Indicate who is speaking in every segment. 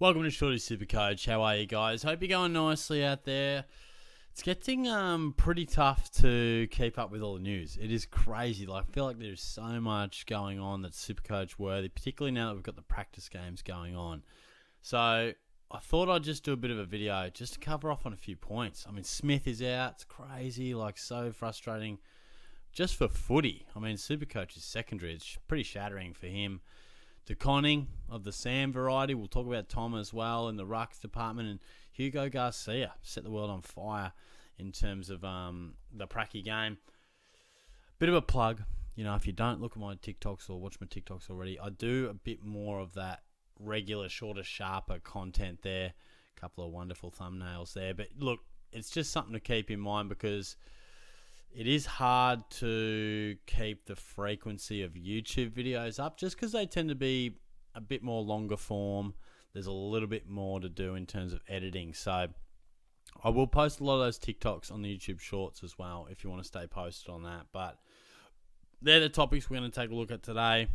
Speaker 1: Welcome to Shorty's SuperCoach. How are you guys? Hope you're going nicely out there. It's getting pretty tough to keep up with all the news. It is crazy. I feel like there's so much going on that's SuperCoach worthy, particularly now that we've got the practice games going on. So I thought I'd just do a bit of a video just to cover off on a few points. I mean, Smith is out. It's crazy, so frustrating just for footy. I mean, SuperCoach is secondary. It's pretty shattering for him. De Conning of the Sam variety. We'll talk about Tom as well in the Ruck department. And Hugo Garcia set the world on fire in terms of the pracky game. Bit of a plug. If you don't look at my TikToks or watch my TikToks already, I do a bit more of that regular, shorter, sharper content there. A couple of wonderful thumbnails there. But look, it's just something to keep in mind because it is hard to keep the frequency of YouTube videos up just because they tend to be a bit more longer form. There's a little bit more to do in terms of editing. So I will post a lot of those TikToks on the YouTube Shorts as well if you want to stay posted on that. But they're the topics we're going to take a look at today.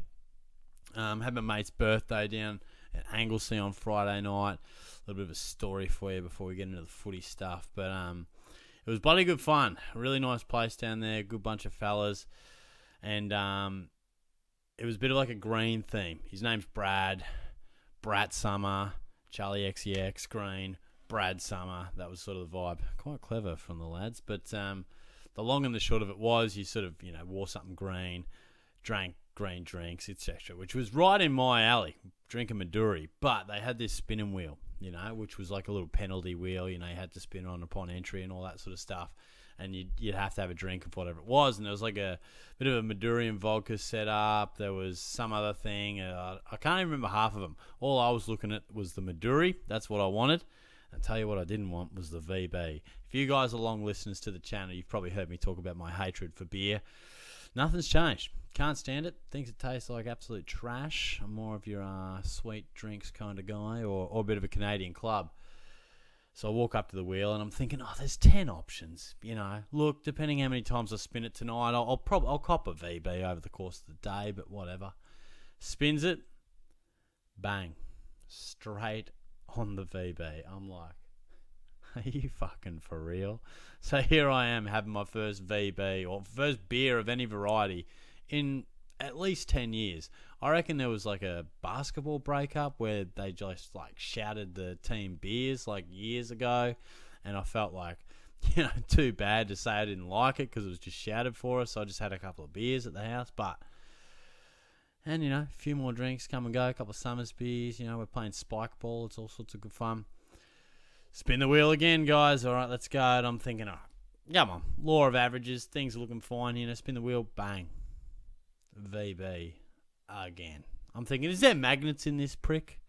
Speaker 1: Had my mate's birthday down at Anglesey on Friday night. A little bit of a story for you before we get into the footy stuff. But it was bloody good fun. A really nice place down there. Good bunch of fellas. And it was a bit of like a green theme. His name's Brad. Brat Summer. Charlie XEX. Green. Brad Summer. That was sort of the vibe. Quite clever from the lads. But the long and the short of it was you sort of, wore something green. Drank green drinks, etc. Which was right in my alley. Drinking Maduri. But they had this spinning wheel, which was like a little penalty wheel. You had to spin on upon entry and all that sort of stuff. And you'd have to have a drink of whatever it was. And there was like a bit of a Madurian vodka set up. There was some other thing. I can't even remember half of them. All I was looking at was the Maduri. That's what I wanted. And tell you what I didn't want was the VB. If you guys are long listeners to the channel, you've probably heard me talk about my hatred for beer. Nothing's changed. Can't stand it. Thinks it tastes like absolute trash. I'm more of your sweet drinks kind of guy or a bit of a Canadian club. So I walk up to the wheel and I'm thinking, there's 10 options. Look, depending how many times I spin it tonight, I'll cop a VB over the course of the day, but whatever. Spins it. Bang. Straight on the VB. I'm like, are you fucking for real? So here I am having my first VB or first beer of any variety in at least 10 years. I reckon there was like a basketball breakup where they just shouted the team beers years ago, and I felt like, too bad to say I didn't like it because it was just shouted for us. So I just had a couple of beers at the house, and a few more drinks come and go, a couple of Summers beers. We're playing spike ball. It's all sorts of good fun. Spin the wheel again, guys. All right, let's go. And I'm thinking, come on, law of averages. Things are looking fine. Spin the wheel, bang. VB again. I'm thinking, is there magnets in this prick?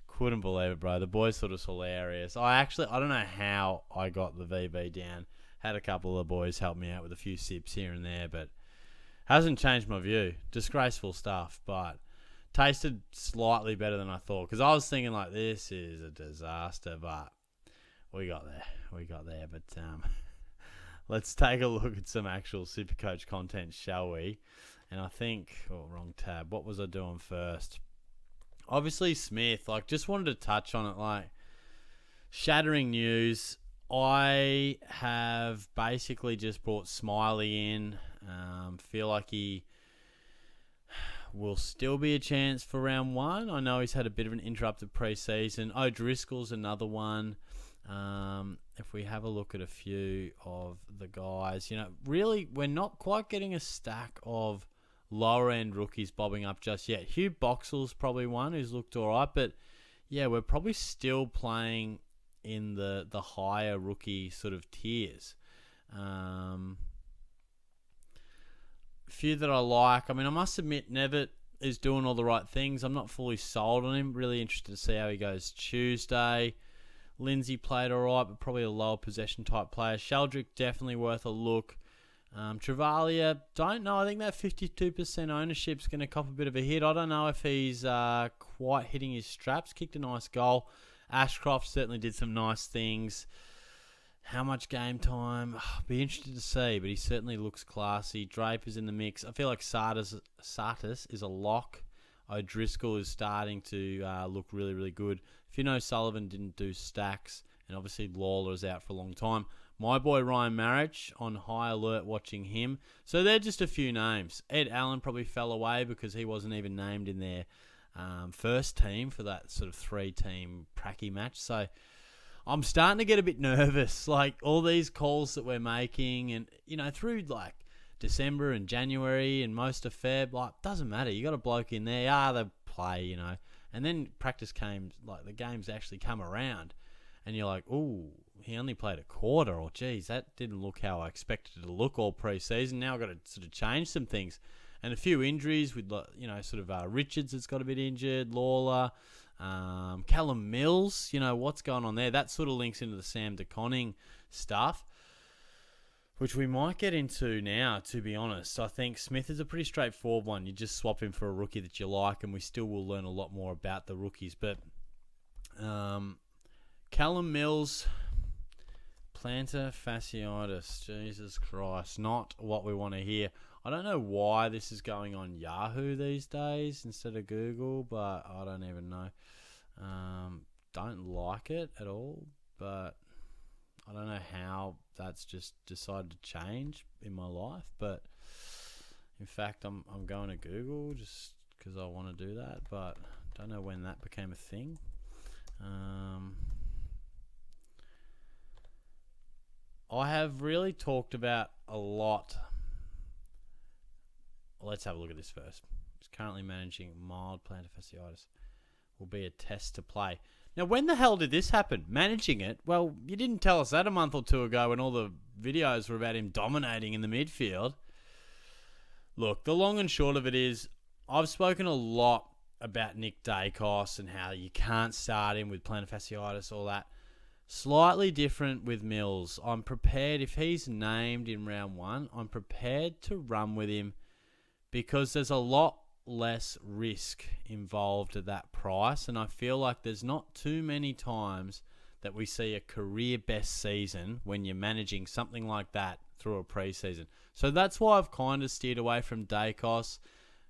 Speaker 1: Couldn't believe it, bro. The boys thought it was hilarious. I don't know how I got the VB down. Had a couple of boys help me out with a few sips here and there, but hasn't changed my view. Disgraceful stuff, but tasted slightly better than I thought. Because I was thinking this is a disaster, but we got there. But let's take a look at some actual SuperCoach content, shall we? And I think, wrong tab. What was I doing first? Obviously, Smith. Just wanted to touch on it. Shattering news. I have basically just brought Smiley in. Feel like he will still be a chance for round one. I know he's had a bit of an interrupted preseason. O'Driscoll's another one. If we have a look at a few of the guys, really, we're not quite getting a stack of lower-end rookies bobbing up just yet. Hugh Boxall's probably one who's looked all right, but, yeah, we're probably still playing in the higher rookie sort of tiers. A few that I like. I mean, I must admit, Nevitt is doing all the right things. I'm not fully sold on him. Really interested to see how he goes Tuesday. Lindsay played all right, but probably a lower possession type player. Sheldrick, definitely worth a look. Travalia, don't know. I think that 52% ownership is going to cop a bit of a hit. I don't know if he's quite hitting his straps. Kicked a nice goal. Ashcroft certainly did some nice things. How much game time? Be interested to see, but he certainly looks classy. Draper's in the mix. I feel like Sartis is a lock. O'Driscoll is starting to look really, really good. Sullivan didn't do stacks, and obviously Lawler is out for a long time. My boy Ryan Marich, on high alert watching him. So they're just a few names. Ed Allen probably fell away because he wasn't even named in their first team for that sort of 3-team pracky match. So I'm starting to get a bit nervous. Like, all these calls that we're making, and, through like December and January and most of Feb, like, doesn't matter. You got a bloke in there, they play, And then practice came, like, the games actually come around, and you're like, ooh, he only played a quarter, or geez, that didn't look how I expected it to look all pre-season. Now I've got to sort of change some things. And a few injuries with, Richards that's got a bit injured, Lawler, Callum Mills, what's going on there? That sort of links into the Sam DeConning stuff, which we might get into now, to be honest. I think Smith is a pretty straightforward one. You just swap him for a rookie that you like, and we still will learn a lot more about the rookies. But Callum Mills, plantar fasciitis, Jesus Christ, not what we want to hear. I don't know why this is going on Yahoo these days instead of Google, but I don't even know. Don't like it at all, but I don't know how that's just decided to change in my life. But in fact, I'm going to Google just because I want to do that, but don't know when that became a thing. I have really talked about a lot. Let's have a look at this first. He's currently managing mild plantar fasciitis. Will be a test to play. Now, when the hell did this happen? Managing it? Well, you didn't tell us that a month or two ago when all the videos were about him dominating in the midfield. Look, the long and short of it is, I've spoken a lot about Nick Dacos and how you can't start him with plantar fasciitis, all that. Slightly different with Mills. I'm prepared, if he's named in round 1, I'm prepared to run with him because there's a lot less risk involved at that price, and I feel like there's not too many times that we see a career best season when you're managing something like that through a preseason. So that's why I've kind of steered away from Dacos.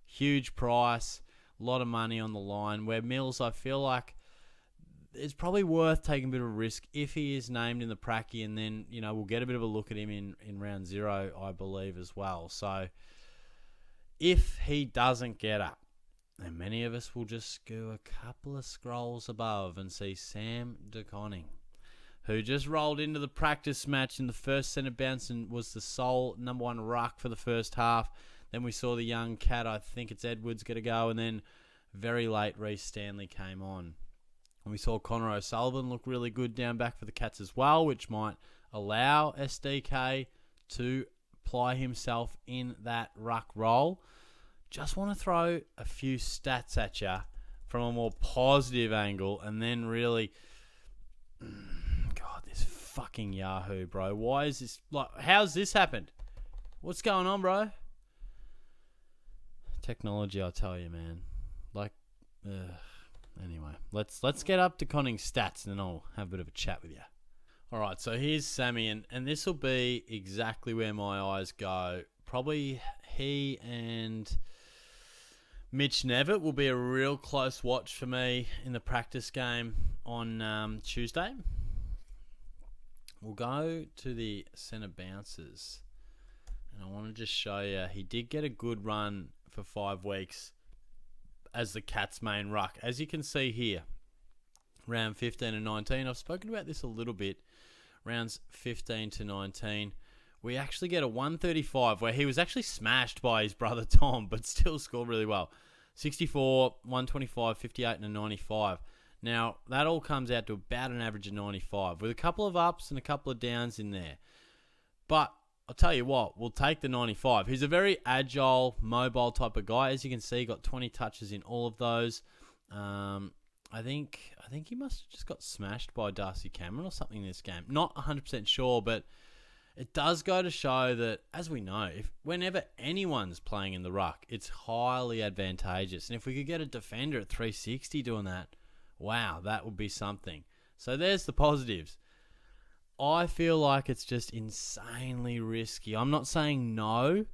Speaker 1: Huge price, a lot of money on the line, where Mills, I feel like it's probably worth taking a bit of a risk if he is named in the pracky, and then, we'll get a bit of a look at him in round 0, I believe, as well. So if he doesn't get up, then many of us will just go a couple of scrolls above and see Sam DeConning, who just rolled into the practice match in the first centre bounce and was the sole number 1 ruck for the first half. Then we saw the young cat, I think it's Edwards, get a go, and then very late Reece Stanley came on. And we saw Connor O'Sullivan look really good down back for the Cats as well, which might allow SDK to apply himself in that ruck role. Just want to throw a few stats at you from a more positive angle, and then really, God, this fucking Yahoo, bro. Why is this, how's this happened? What's going on, bro? Technology, I'll tell you, man. Anyway, let's get up to Conning's stats, and then I'll have a bit of a chat with you. All right, so here's Sammy, and this will be exactly where my eyes go. Probably he and Mitch Nevitt will be a real close watch for me in the practice game on Tuesday. We'll go to the centre bounces, and I want to just show you, he did get a good run for 5 weeks as the Cats' main ruck. As you can see here, round 15 and 19, I've spoken about this a little bit, rounds 15 to 19, we actually get a 135 where he was actually smashed by his brother Tom, but still scored really well. 64, 125, 58 and a 95. Now, that all comes out to about an average of 95 with a couple of ups and a couple of downs in there. But I'll tell you what, we'll take the 95. He's a very agile, mobile type of guy. As you can see, he got 20 touches in all of those. I think he must have just got smashed by Darcy Cameron or something in this game. Not 100% sure, but it does go to show that, as we know, whenever anyone's playing in the ruck, it's highly advantageous. And if we could get a defender at 360 doing that, wow, that would be something. So there's the positives. I feel like it's just insanely risky. I'm not saying no,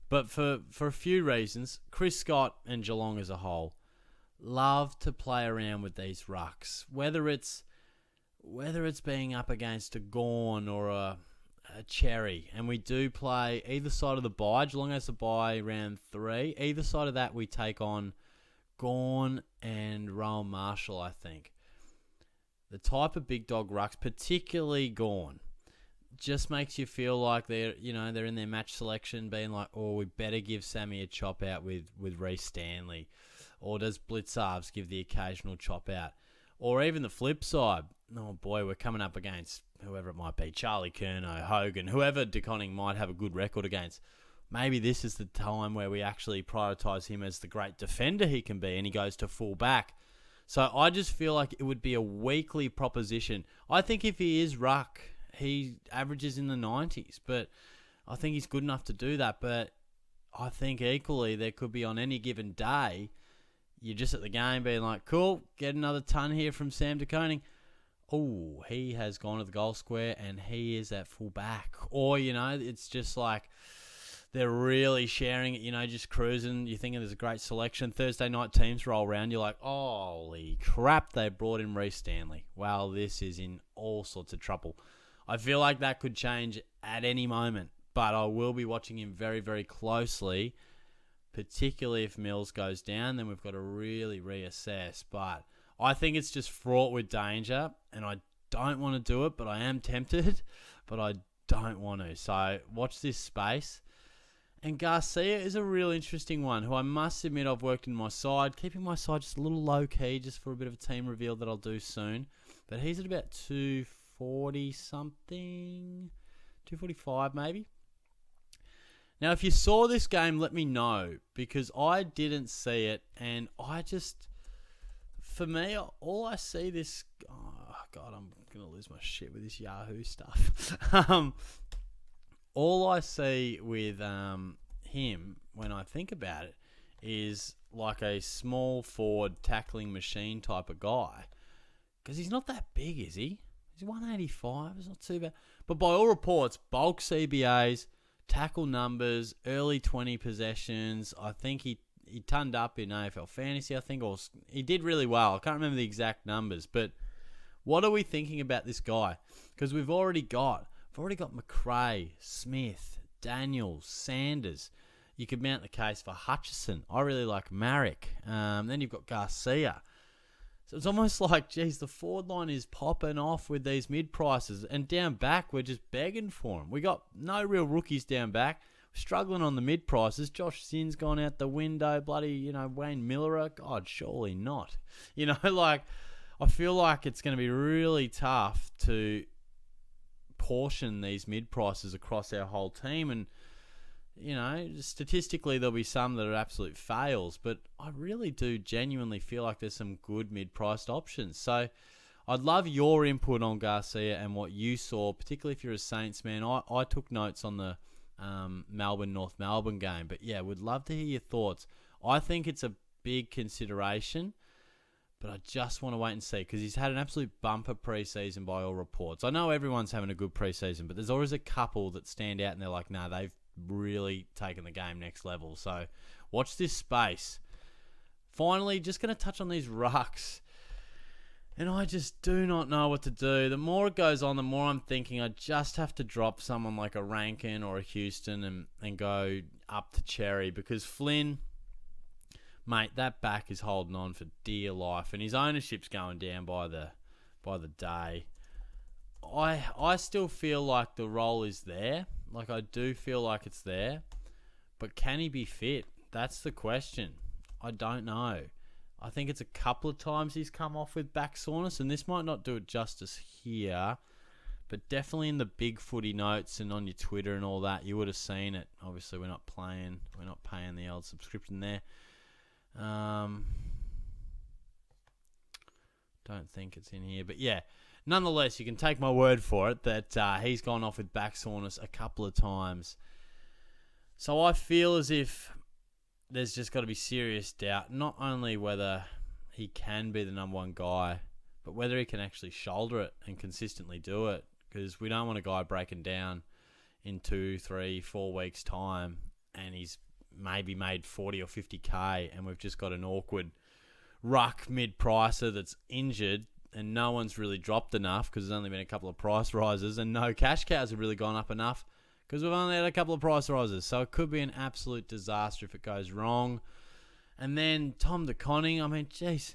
Speaker 1: but for a few reasons, Chris Scott and Geelong as a whole, love to play around with these rucks, whether it's being up against a Gorn or a Cherry, and we do play either side of the bye, as long as the bye round 3. Either side of that, we take on Gorn and Rowan Marshall, I think. The type of big dog rucks, particularly Gorn, just makes you feel like they're in their match selection, being like, oh, we better give Sammy a chop out with Reece Stanley. Or does Blitzarves give the occasional chop out? Or even the flip side, oh boy, we're coming up against whoever it might be, Charlie Curnow, Hogan, whoever DeConning might have a good record against. Maybe this is the time where we actually prioritise him as the great defender he can be, and he goes to full back. So I just feel like it would be a weekly proposition. I think if he is ruck, he averages in the 90s, but I think he's good enough to do that. But I think equally there could be on any given day, you're just at the game being like, cool, get another ton here from Sam DeConing. Oh, he has gone to the goal square and he is at full back. Or, it's just like they're really sharing it, just cruising. You're thinking there's a great selection. Thursday night teams roll around. You're like, holy crap, they brought in Reece Stanley. Well, this is in all sorts of trouble. I feel like that could change at any moment, but I will be watching him very, very closely, particularly if Mills goes down. Then we've got to really reassess. But I think it's just fraught with danger, and I don't want to do it, but I am tempted, but I don't want to. So watch this space. And Garcia is a real interesting one, who I must admit I've worked in my side, keeping my side just a little low-key, just for a bit of a team reveal that I'll do soon. But he's at about 240-something, 245 maybe. Now, if you saw this game, let me know, because I didn't see it, and for me, all I see this... Oh, God, I'm going to lose my shit with this Yahoo stuff. All I see with him, when I think about it, is like a small forward tackling machine type of guy. Because he's not that big, is he? He's 185, it's not too bad. But by all reports, bulk CBAs, tackle numbers, early 20 possessions. I think he turned up in AFL Fantasy, I think, or he did really well. I can't remember the exact numbers, but what are we thinking about this guy? Because we've already got McRae, Smith, Daniels, Sanders. You could mount the case for Hutchison. I really like Marek. Then you've got Garcia. So it's almost like, geez, the forward line is popping off with these mid-prices. And down back, we're just begging for them. We got no real rookies down back. We're struggling on the mid-prices. Josh Sinn's gone out the window. Bloody, Wayne Miller. God, surely not. I feel like it's going to be really tough to portion these mid-prices across our whole team. And, statistically there'll be some that are absolute fails, but I really do genuinely feel like there's some good mid-priced options. So I'd love your input on Garcia and what you saw, particularly if you're a Saints man. I took notes on the North Melbourne game, but yeah, would love to hear your thoughts. I think it's a big consideration, but I just want to wait and see, because he's had an absolute bumper preseason by all reports. I know everyone's having a good preseason, but there's always a couple that stand out and they're like, nah, they've really taken the game next level. So watch this space. Finally, just going to touch on these rucks. And I just do not know what to do. The more it goes on, the more I'm thinking I just have to drop someone like a Rankin or a Houston and go up to Cherry, because Flynn... Mate, that back is holding on for dear life, and his ownership's going down by the day. I still feel like the role is there. Like, I do feel like it's there. But can he be fit? That's the question. I don't know. I think it's a couple of times he's come off with back soreness, and this might not do it justice here, but definitely in the big footy notes and on your Twitter and all that, you would have seen it. Obviously, we're not paying the old subscription there. Don't think it's in here, but yeah, nonetheless, you can take my word for it that he's gone off with back soreness a couple of times. So I feel as if there's just got to be serious doubt, not only whether he can be the number one guy, but whether he can actually shoulder it and consistently do it, because we don't want a guy breaking down in 2, 3, 4 weeks' time and he's maybe made 40 or 50k and we've just got an awkward ruck mid-pricer that's injured and no one's really dropped enough because there's only been a couple of price rises, and no cash cows have really gone up enough because we've only had a couple of price rises. So it could be an absolute disaster if it goes wrong. And then Tom DeConning, I mean, jeez,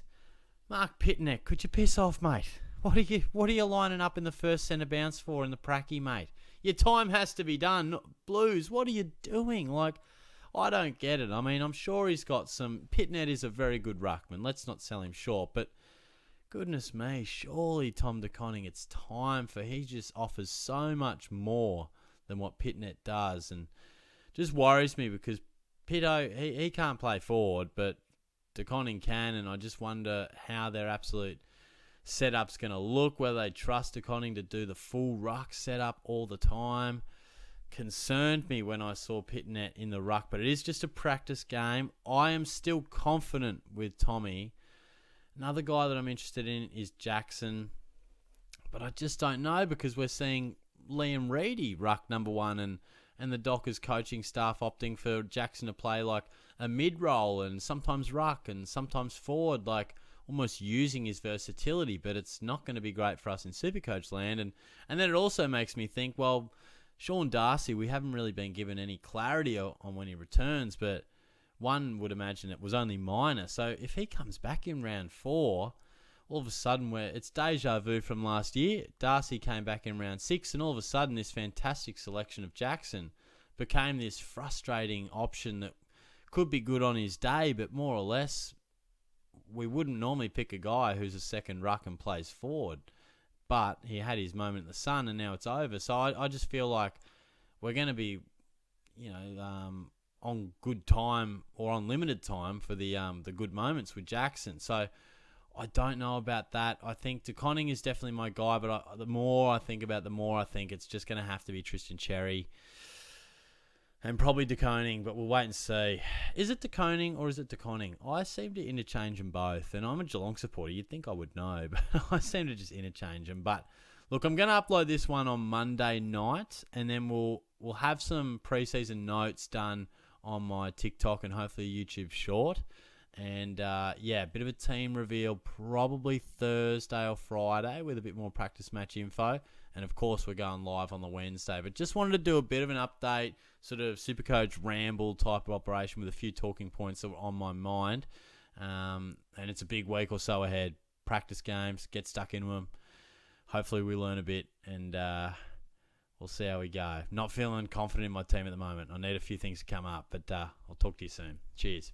Speaker 1: Mark Pitneck, could you piss off, mate? What are you lining up in the first centre bounce for in the pracky, mate? Your time has to be done. Blues, what are you doing? Like, I don't get it. I mean, I'm sure he's got some... Pitnet is a very good ruckman. Let's not sell him short. But goodness me, surely Tom DeConning, it's time for... He just offers so much more than what Pitnet does. And just worries me because Pitto, he can't play forward, but DeConning can. And I just wonder how their absolute setup's going to look, whether they trust DeConning to do the full ruck setup all the time. Concerned me when I saw Pitnet in the ruck, but it is just a practice game. I am still confident with Tommy. Another guy that I'm interested in is Jackson, but I just don't know because we're seeing Liam Reedy ruck number one and the Dockers coaching staff opting for Jackson to play like a mid-roll and sometimes ruck and sometimes forward, like almost using his versatility, but it's not going to be great for us in Supercoach land. And then it also makes me think, well, Sean Darcy, we haven't really been given any clarity on when he returns, but one would imagine it was only minor. So if he comes back in round 4, all of a sudden it's deja vu from last year. Darcy came back in round 6, and all of a sudden this fantastic selection of Jackson became this frustrating option that could be good on his day, but more or less we wouldn't normally pick a guy who's a second ruck and plays forward. But he had his moment in the sun, and now it's over. So I just feel like we're going to be, on good time or on limited time for the good moments with Jackson. So I don't know about that. I think DeConning is definitely my guy, but the more I think about it, the more I think it's just going to have to be Tristan Cherry and probably DeConning, but we'll wait and see. Is it DeConning or is it DeConning? I seem to interchange them both, and I'm a Geelong supporter. You'd think I would know, but I seem to just interchange them. But look, I'm going to upload this one on Monday night, and then we'll have some preseason notes done on my TikTok and hopefully YouTube short. And a bit of a team reveal probably Thursday or Friday with a bit more practice match info. And of course, we're going live on the Wednesday. But just wanted to do a bit of an update, sort of SuperCoach ramble type of operation with a few talking points that were on my mind. And it's a big week or so ahead. Practice games, get stuck into them. Hopefully we learn a bit, and we'll see how we go. Not feeling confident in my team at the moment. I need a few things to come up, but I'll talk to you soon. Cheers.